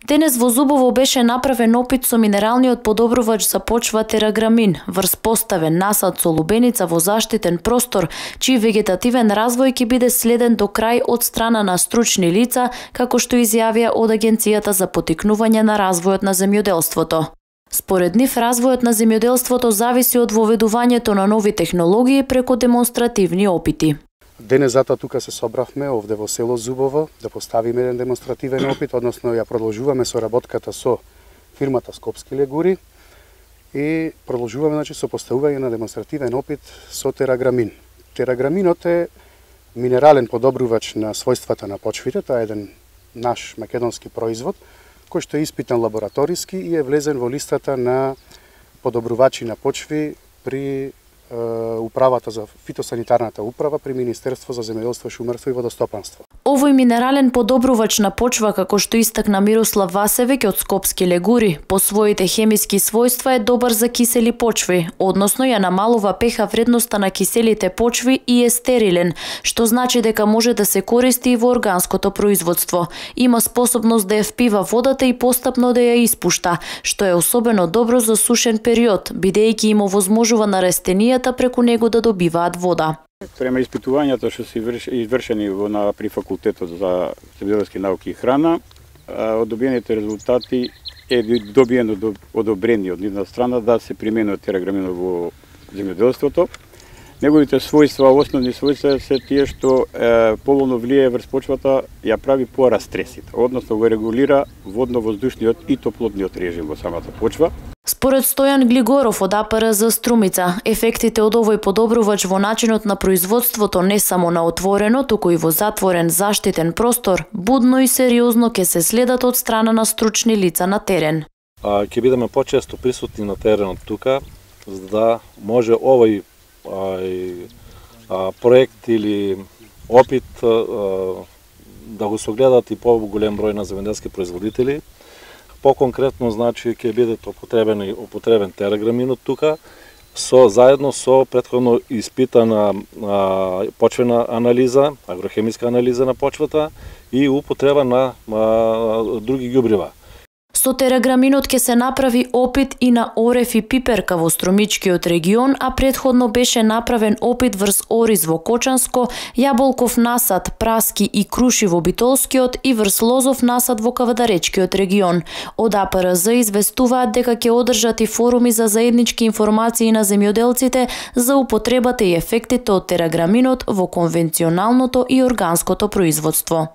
Денес во Зубово беше направен опит со минералниот подобрувач за почва тераграмин, врз поставен насад со лубеница во заштитен простор, чиј вегетативен развој ќе биде следен до крај од страна на стручни лица, како што изјавија од Агенцијата за поттикнување на развојот на земјоделството. Според нив, развојот на земјоделството зависи од воведувањето на нови технологии преку демонстративни опити. Денес затоа тука се собравме овде во село Зубово да поставиме еден демонстративен опит, односно ја продолжуваме соработката со фирмата Скопски легури и продолжуваме со поставување на демонстративен опит со тераграмин. Тераграминот е минерален подобрувач на својствата на почвите, тоа е еден наш македонски производ кој што е испитан лабораториски и е влезен во листата на подобрувачи на почви при управата за фитосанитарната управа при Министерство за земјоделство, шумарство и водостопанство. Овој минерален подобрувач на почва, како што истакна Мирослав Васевиќ од Скопски легури, по своите хемиски својства е добар за кисели почви, односно ја намалува pH вредноста на киселите почви и е стерилен, што значи дека може да се користи и во органското производство. Има способност да ја впива водата и постапно да ја испушта, што е особено добро за сушен период, бидејќи им овозможува на растенијата преку него да добиваат вода. Према испитувањата што се извршени при факултетот за земјоделски науки и храна, од добиените резултати е добиено одобрение од нивна страна да се применува тераграминот во земјоделството. Неговите својства, основни својства се тие што поволно влијае врз почвата, ја прави порастресит, односно го регулира водно-воздушниот и топлотниот режим во самата почва. Според Стојан Глигоров од АПРЗ Струмица, ефектите од овој подобрувач во начинот на производството не само на отворено, туку и во затворен заштитен простор, будно и сериозно ќе се следат од страна на стручни лица на терен. Ќе бидеме почесто присутни на теренот тука, за да може овој проект или опит да го согледат и по-голем број на земјоделски производители. По-конкретно, значи, ќе биде употребен тераграминот тука, заедно со претходно испитана почвена анализа, агрохемиска анализа на почвата и употреба на други ѓубрива. Со тераграминот ќе се направи опит и на орев и пиперка во Струмичкиот регион, а претходно беше направен опит врз ориз во Кочанско, јаболков насад, праски и круши во Битолскиот и врз лозов насад во Кавадаречкиот регион. Од АПРЗ известуваат дека ќе одржат и форуми за заеднички информации на земјоделците за употребата и ефектите од тераграминот во конвенционалното и органското производство.